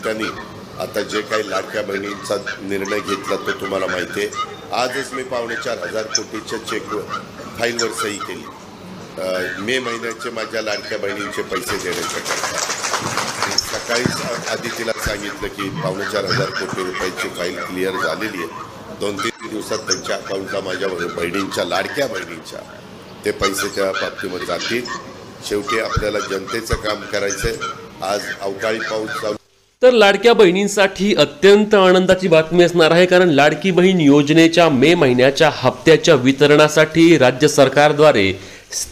त्यांनी आता जे काही लाडक्या बहिणींचा निर्णय घेतला तो तुम्हाला माहिती आहे। आजच मी 4,500 कोटीच्या चेकवर फाईलवर सही केली मे महिन्याचे माझ्या लाडक्या बहिणींचे पैसे देण्यासाठी। सकाळीच आधी तिला सांगितलं की 4,500 कोटी रुपयाची फाईल क्लिअर झालेली आहे, 2-3 दिवसात त्यांच्या अकाउंटला माझ्या बहिणींच्या लाडक्या बहिणींच्या ते पैसे त्या बाबतीमध्ये जातील। शेवटी आपल्याला जनतेचं काम करायचंय। आज अवकाळी पाऊस चालू तर लाडक्या बहिणींसाठी अत्यंत आनंदाची बातमी असणार आहे, कारण लाडकी बहीण योजनेच्या मे महिन्याच्या हप्त्याच्या वितरणासाठी राज्य सरकारद्वारे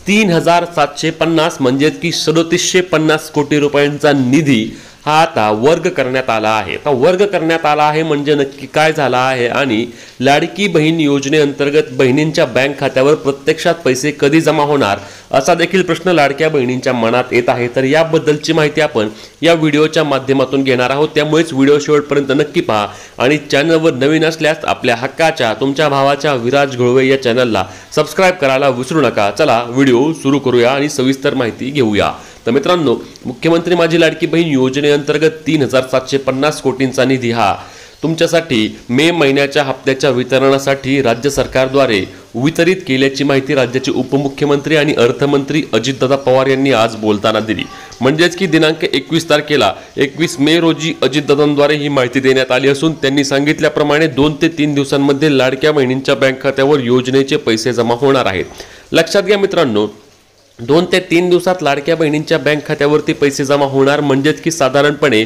3,750 म्हणजे की 3,750 कोटी रुपयांचा निधी हा आता वर्ग करण्यात आला आहे। आता वर्ग करण्यात आला आहे म्हणजे नक्की काय झाला आहे आणि लाडकी बहीण योजनेअंतर्गत बहिणींच्या बँक खात्यावर प्रत्यक्षात पैसे कधी जमा होणार असा देखील प्रश्न लाडक्या बहिणींच्या मनात येत आहे। तर याबद्दलची माहिती आपण या व्हिडिओच्या माध्यमातून घेणार आहोत, त्यामुळेच व्हिडिओ शेवटपर्यंत नक्की पहा आणि चॅनलवर नवीन असल्यास आपल्या हक्काच्या तुमच्या भावाच्या विराज घोळवे या चॅनलला सबस्क्राइब करायला विसरू नका। चला व्हिडिओ सुरू करूया आणि सविस्तर माहिती घेऊया। तर मित्रांनो, मुख्यमंत्री माझी लाडकी बहीण योजनेअंतर्गत 3,750 कोटींचा निधी हा तुमच्यासाठी मे महिन्याच्या हप्त्याच्या वितरणासाठी राज्य सरकारद्वारे वितरित केल्याची माहिती राज्याचे उपमुख्यमंत्री आणि अर्थमंत्री अजितदादा पवार यांनी आज बोलताना दिली। म्हणजेच की दिनांक 21 तारखेला 21 मे रोजी अजितदादांद्वारे ही माहिती देण्यात आली असून त्यांनी सांगितल्याप्रमाणे 2 ते 3 दिवसांमध्ये लाडक्या बहिणींच्या बँक खात्यावर योजनेचे पैसे जमा होणार आहेत। लक्षात घ्या मित्रांनो, 2 ते 3 दिवसात लाडक्या बहिणींच्या बँक खात्यावरती पैसे जमा होणार म्हणजेच की साधारणपणे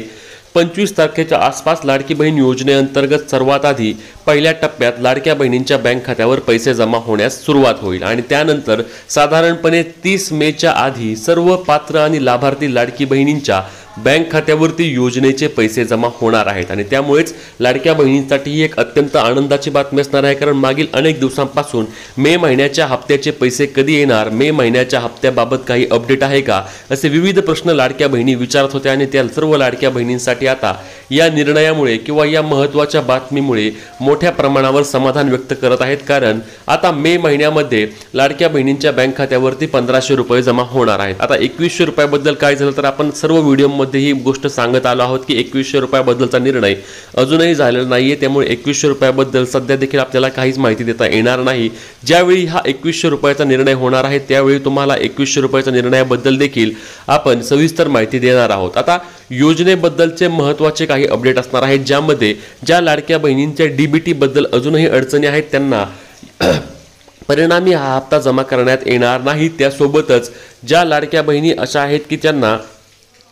25 तारखेच्या आसपास लाडकी बहीण योजनेअंतर्गत सर्वात आधी पहिल्या टप्प्यात लाडक्या बहिणींच्या बँक खात्यावर पैसे जमा होण्यास सुरुवात होईल आणि त्यानंतर साधारणपणे 30 मेच्या आधी सर्व पात्र आणि लाभार्थी लाडकी बहिणींच्या बँक खात्यावरती योजनेचे पैसे जमा होणार आहेत आणि त्यामुळेच लाडक्या बहिणींसाठी ही एक अत्यंत आनंदाची बातमी असणार आहे, कारण मागील अनेक दिवसांपासून मे महिन्याच्या हप्त्याचे पैसे कधी येणार, मे महिन्याच्या हप्त्याबाबत काही अपडेट आहे का, असे विविध प्रश्न लाडक्या बहिणी विचारत होत्या आणि त्या सर्व लाडक्या बहिणींसाठी आता या निर्णयामुळे किंवा या महत्त्वाच्या बातमीमुळे मोठ्या प्रमाणावर समाधान व्यक्त करत आहेत, कारण आता मे महिन्यामध्ये लाडक्या बहिणींच्या बँक खात्यावरती 1,500 रुपये जमा होणार आहेत। आता 2,100 रुपयाबद्दल काय झालं तर आपण सर्व व्हिडिओ ही गोष्ट सांगत आलो आहोत की 2,100 रुपयाबद्दलचा निर्णय अजूनही झालेला नाहीये, त्यामुळे 2,100 रुपयाबद्दल सध्या देखील आपल्याला काहीच माहिती देता येणार नाही। ज्यावेळी हा 2,100 रुपयाचा निर्णय होणार आहे त्यावेळी तुम्हाला 2,100 रुपयाच्या निर्णयाबद्दल देखील आपण सविस्तर माहिती देणार आहोत। आता योजनेबद्दलचे महत्त्वाचे काही अपडेट असणार आहेत, ज्यामध्ये ज्या लाडक्या बहिणींच्या डीबीटी बद्दल अजूनही अडचणी आहेत त्यांना परिणामी हा हप्ता जमा करण्यात येणार नाही। त्यासोबतच ज्या लाडक्या बहिणी अशा आहेत की त्यांना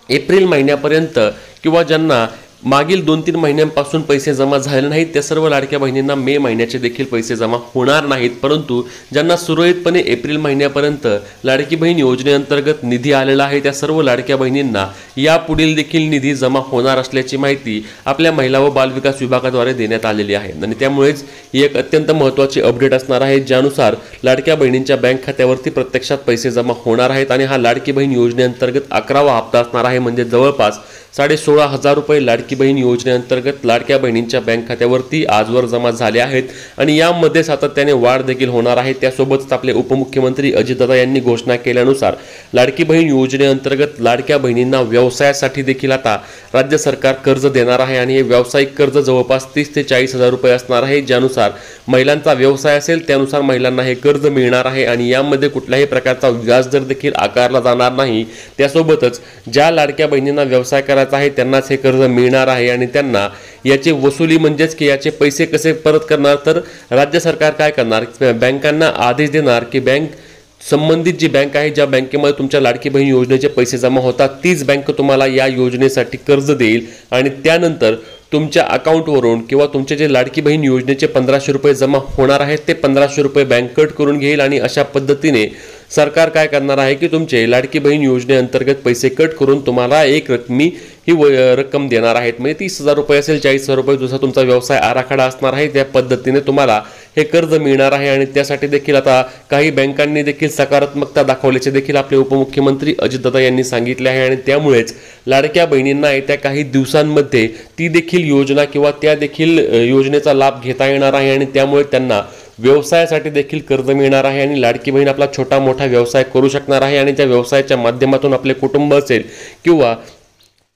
एप्रिल महिन्यापर्यंत किंवा ज्यांना मागील 2-3 महिन्यांपासून पैसे जमा झाले नाहीत त्या सर्व लाडक्या बहिणींना मे महिन्याचे देखील पैसे जमा होणार नाहीत, परंतु ज्यांना सुरळीतपणे एप्रिल महिन्यापर्यंत लाडकी बहीण योजनेअंतर्गत निधी आलेला आहे त्या सर्व लाडक्या बहिणींना यापुढील देखील निधी जमा होणार असल्याची माहिती आपल्या महिला व बालविकास विभागाद्वारे देण्यात आलेली आहे आणि त्यामुळेच ही एक अत्यंत महत्त्वाची अपडेट असणार आहे, ज्यानुसार लाडक्या बहिणींच्या बँक खात्यावरती प्रत्यक्षात पैसे जमा होणार आहेत आणि हा लाडकी बहीण योजनेअंतर्गत 11वा हप्ता असणार आहे, म्हणजे जवळपास 16,500 रुपये लाडकी बहीण योजनेअंतर्गत लाडक्या बहिणींच्या बँक खात्यावरती आजवर जमा झाले आहेत आणि यामध्ये सातत्याने वाढ देखील होणार आहे। त्यासोबतच आपले उपमुख्यमंत्री अजितदादा यांनी घोषणा केल्यानुसार लाडकी बहीण योजनेअंतर्गत लाडक्या बहिणींना व्यवसायासाठी देखील आता राज्य सरकार कर्ज देणार आहे आणि हे व्यावसायिक कर्ज जवळपास 30 ते 40,000 रुपये असणार आहे, ज्यानुसार महिलांचा व्यवसाय असेल त्यानुसार महिलांना हे कर्ज मिळणार आहे आणि यामध्ये कुठल्याही प्रकारचा व्याजदर देखील आकारला जाणार नाही। त्यासोबतच ज्या लाडक्या बहिणींना व्यवसाय करायचा आहे त्यांनाच हे कर्ज मिळणार आहे आणि त्यांना याची वसुली म्हणजेच की याचे पैसे कसे परत करणार तर राज्य सरकार काय करणार, बँकांना आदेश देणार की बँक संबंधित जी बँक आहे ज्या बँकेमध्ये तुमच्या लाडकी बहीण योजनेचे पैसे जमा होतात तीच बँक तुम्हाला या योजनेसाठी कर्ज देईल आणि त्यानंतर तुमच्या अकाउंटवरून किंवा तुमचे जे लाडकी बहीण योजनेचे 1,500 रुपये जमा होणार आहेत ते 1,500 रुपये बँक कट करून घेईल आणि अशा पद्धतीने सरकार काय करणार आहे की तुमचे लाडकी बहीण योजनेअंतर्गत पैसे कट करून तुम्हाला एक रकमी ही रक्कम देणार आहेत, म्हणजे 30,000 रुपये असेल 40,000 रुपये जसा तुमचा व्यवसाय आराखडा असणार आहे त्या पद्धतीने तुम्हाला हे कर्ज मिळणार आहे आणि त्यासाठी देखील आता काही बँकांनी देखील सकारात्मकता दाखवल्याचे देखील आपले उपमुख्यमंत्री अजितदादा यांनी सांगितले आहे आणि त्यामुळेच लाडक्या बहिणींना येत्या काही दिवसांमध्ये ती देखील योजना किंवा त्या देखील योजनेचा लाभ घेता येणार आहे आणि त्यामुळे त्यांना व्यवसायासाठी देखील कर्ज मिळणार आहे आणि लाडकी बहीण आपला छोटा मोठा व्यवसाय करू शकणार आहे आणि त्या व्यवसायाच्या माध्यमातून आपले कुटुंब असेल किंवा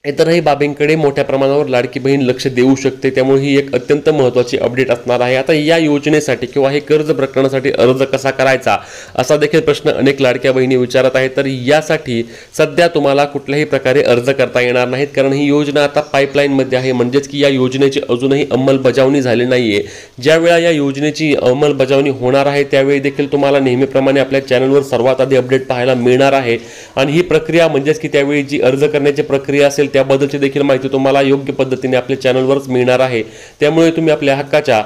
इतरही बाबींकडे मोठ्या प्रमाणावर लाडकी बहीण लक्ष देऊ शकते, त्यामुळे ही एक अत्यंत महत्त्वाची अपडेट असणार आहे. आता या योजनेसाठी किंवा हे कर्ज प्रकरणासाठी अर्ज कसा करायचा असा देखील प्रश्न अनेक लाडक्या बहिणी विचारत आहेत. तर यासाठी सध्या तुम्हाला कुठल्याही प्रकारे अर्ज करता येणार नाहीत, कारण ही योजना आता पाईपलाईनमध्ये आहे, म्हणजेच की या योजनेची अजूनही अंमलबजावणी झाली नाही आहे. ज्यावेळा या योजनेची अंमलबजावणी होणार आहे त्यावेळी देखील तुम्हाला नेहमीप्रमाणे आपल्या चॅनलवर सर्वात आधी अपडेट पाहायला मिळणार आहे. आणि ही प्रक्रिया म्हणजेच की त्यावेळी जी अर्ज करण्याची प्रक्रिया असेल त्याबद्दलची देखील माहिती तुम्हाला योग्य पद्धतीने आपल्या चॅनलवरच मिळणार आहे. त्यामुळे तुम्ही आपल्या हक्काच्या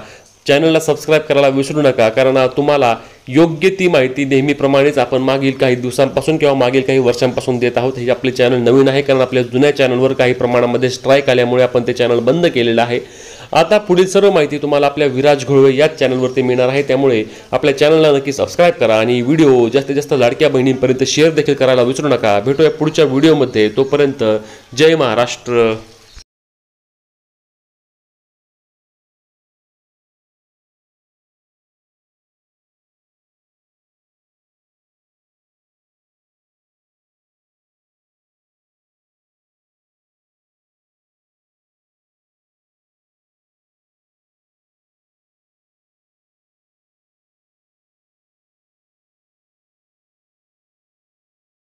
चॅनलला सबस्क्राईब करायला विसरू नका, कारण तुम्हाला योग्य ती माहिती नेहमीप्रमाणेच आपण मागील काही दिवसांपासून किंवा मागील काही वर्षांपासून देत आहोत. हे आपले चॅनल नवीन आहे, कारण आपल्या जुन्या चॅनलवर काही प्रमाणामध्ये स्ट्राईक आल्यामुळे आपण ते चॅनल बंद केलेलं आहे. आता पुढील सर्व माहिती तुम्हाला आपल्या विराज घोळवे याच चॅनलवरती मिळणार आहे. त्यामुळे आपल्या चॅनलला नक्की सबस्क्राईब करा आणि व्हिडिओ जास्तीत जास्त लाडक्या बहिणींपर्यंत शेअर देखील करायला विसरू नका. भेटूया पुढच्या व्हिडिओमध्ये. तोपर्यंत जय महाराष्ट्र.